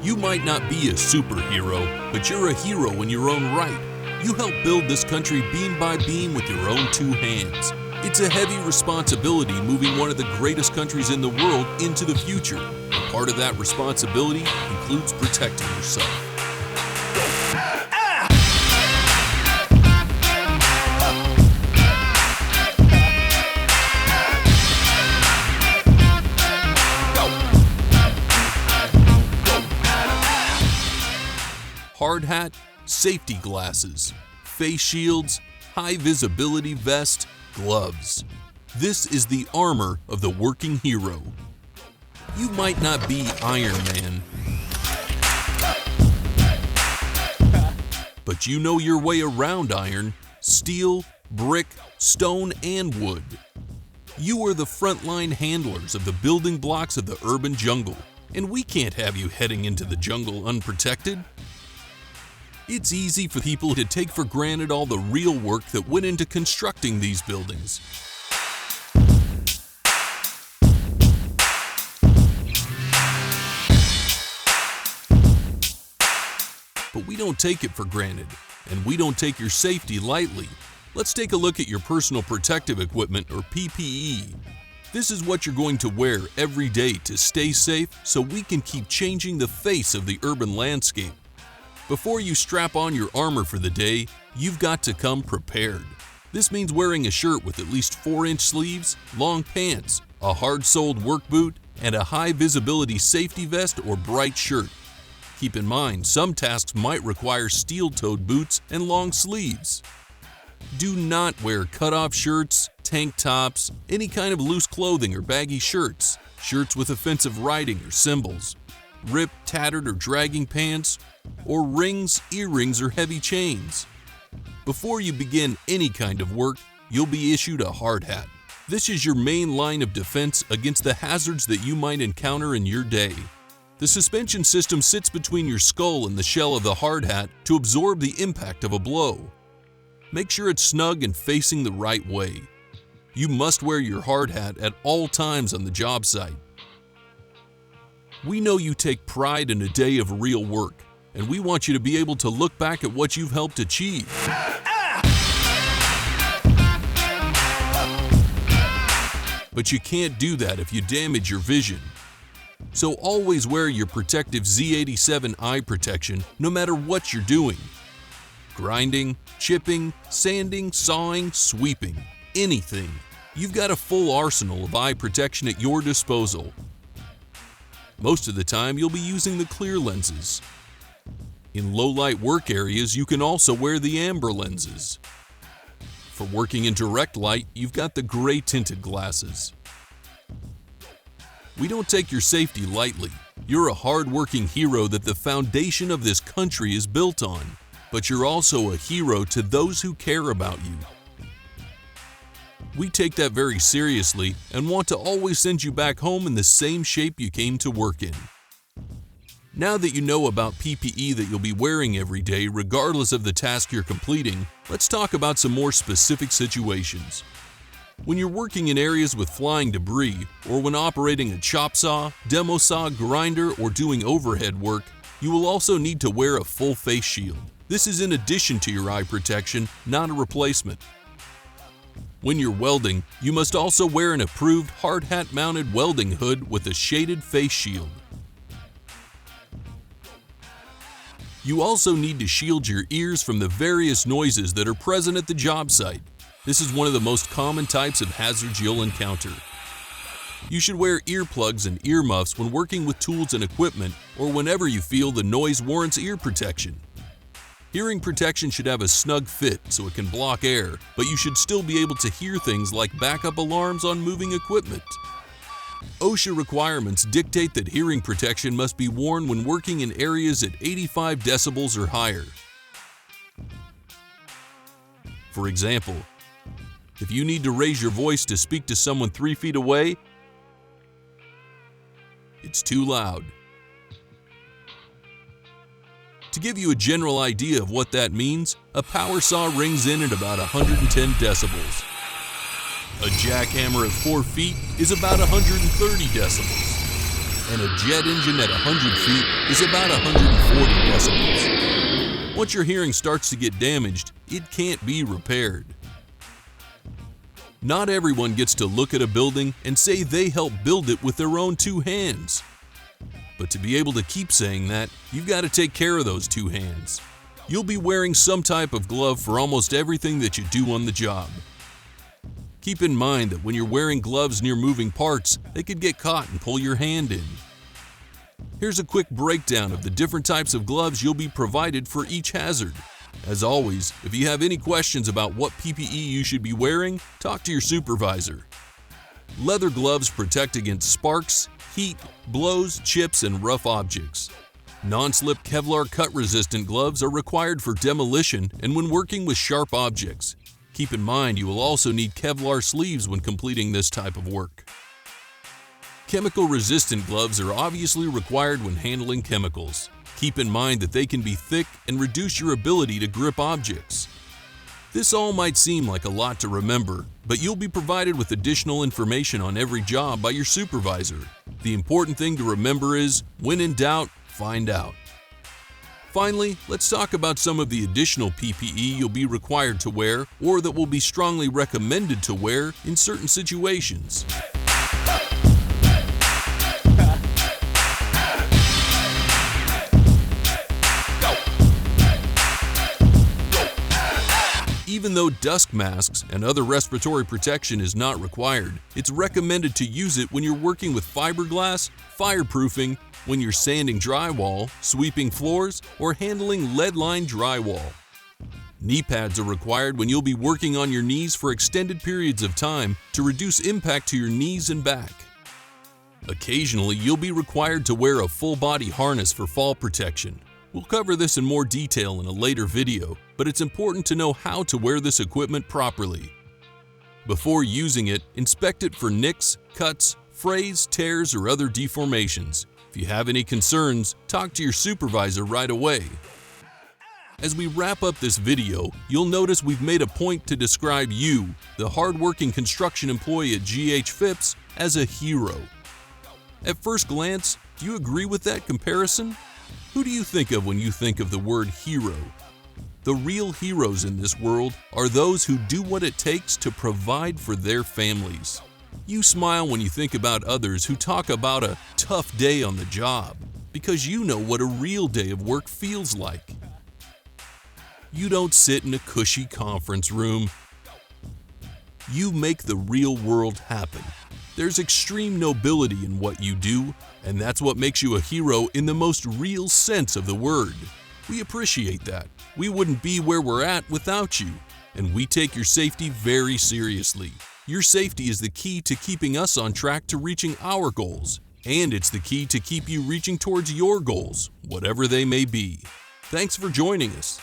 You might not be a superhero, but you're a hero in your own right. You help build this country beam by beam with your own two hands. It's a heavy responsibility moving one of the greatest countries in the world into the future. And part of that responsibility includes protecting yourself. Hard hat, safety glasses, face shields, high visibility vest, gloves. This is the armor of the working hero. You might not be Iron Man, but you know your way around iron, steel, brick, stone, and wood. You are the frontline handlers of the building blocks of the urban jungle, and we can't have you heading into the jungle unprotected. It's easy for people to take for granted all the real work that went into constructing these buildings. But we don't take it for granted, and we don't take your safety lightly. Let's take a look at your personal protective equipment, or PPE. This is what you're going to wear every day to stay safe, so we can keep changing the face of the urban landscape. Before you strap on your armor for the day, you've got to come prepared. This means wearing a shirt with at least 4-inch sleeves, long pants, a hard-soled work boot, and a high-visibility safety vest or bright shirt. Keep in mind, some tasks might require steel-toed boots and long sleeves. Do not wear cut-off shirts, tank tops, any kind of loose clothing or baggy shirts, shirts with offensive writing or symbols, ripped, tattered, or dragging pants, or rings, earrings, or heavy chains. Before you begin any kind of work, you'll be issued a hard hat. This is your main line of defense against the hazards that you might encounter in your day. The suspension system sits between your skull and the shell of the hard hat to absorb the impact of a blow. Make sure it's snug and facing the right way. You must wear your hard hat at all times on the job site. We know you take pride in a day of real work, and we want you to be able to look back at what you've helped achieve. But you can't do that if you damage your vision. So always wear your protective Z87 eye protection no matter what you're doing. Grinding, chipping, sanding, sawing, sweeping, anything. You've got a full arsenal of eye protection at your disposal. Most of the time you'll be using the clear lenses. In low-light work areas, you can also wear the amber lenses. For working in direct light, you've got the gray tinted glasses. We don't take your safety lightly. You're a hard-working hero that the foundation of this country is built on, but you're also a hero to those who care about you. We take that very seriously and want to always send you back home in the same shape you came to work in. Now that you know about PPE that you'll be wearing every day, regardless of the task you're completing, let's talk about some more specific situations. When you're working in areas with flying debris, or when operating a chop saw, demo saw, grinder, or doing overhead work, you will also need to wear a full face shield. This is in addition to your eye protection, not a replacement. When you're welding, you must also wear an approved hard hat mounted welding hood with a shaded face shield. You also need to shield your ears from the various noises that are present at the job site. This is one of the most common types of hazards you'll encounter. You should wear earplugs and earmuffs when working with tools and equipment, or whenever you feel the noise warrants ear protection. Hearing protection should have a snug fit so it can block air, but you should still be able to hear things like backup alarms on moving equipment. OSHA requirements dictate that hearing protection must be worn when working in areas at 85 decibels or higher. For example, if you need to raise your voice to speak to someone 3 feet away, it's too loud. To give you a general idea of what that means, a power saw rings in at about 110 decibels. A jackhammer at 4 feet is about 130 decibels. and a jet engine at 100 feet is about 140 decibels. Once your hearing starts to get damaged, it can't be repaired. Not everyone gets to look at a building and say they helped build it with their own two hands. But to be able to keep saying that, you've got to take care of those two hands. You'll be wearing some type of glove for almost everything that you do on the job. Keep in mind that when you're wearing gloves near moving parts, they could get caught and pull your hand in. Here's a quick breakdown of the different types of gloves you'll be provided for each hazard. As always, if you have any questions about what PPE you should be wearing, talk to your supervisor. Leather gloves protect against sparks, heat, blows, chips, and rough objects. Non-slip Kevlar cut-resistant gloves are required for demolition and when working with sharp objects. Keep in mind you will also need Kevlar sleeves when completing this type of work. Chemical-resistant gloves are obviously required when handling chemicals. Keep in mind that they can be thick and reduce your ability to grip objects. This all might seem like a lot to remember, but you'll be provided with additional information on every job by your supervisor. The important thing to remember is, when in doubt, find out. Finally, let's talk about some of the additional PPE you'll be required to wear or that will be strongly recommended to wear in certain situations. Even though dust masks and other respiratory protection is not required, it's recommended to use it when you're working with fiberglass, fireproofing, when you're sanding drywall, sweeping floors, or handling lead-lined drywall. Knee pads are required when you'll be working on your knees for extended periods of time to reduce impact to your knees and back. Occasionally, you'll be required to wear a full-body harness for fall protection. We'll cover this in more detail in a later video, but it's important to know how to wear this equipment properly. Before using it, inspect it for nicks, cuts, frays, tears, or other deformations. If you have any concerns, talk to your supervisor right away. As we wrap up this video, you'll notice we've made a point to describe you, the hardworking construction employee at GH Phipps, as a hero. At first glance, do you agree with that comparison? Who do you think of when you think of the word hero? The real heroes in this world are those who do what it takes to provide for their families. You smile when you think about others who talk about a tough day on the job, because you know what a real day of work feels like. You don't sit in a cushy conference room. You make the real world happen. There's extreme nobility in what you do, and that's what makes you a hero in the most real sense of the word. We appreciate that. We wouldn't be where we're at without you, and we take your safety very seriously. Your safety is the key to keeping us on track to reaching our goals, and it's the key to keep you reaching towards your goals, whatever they may be. Thanks for joining us.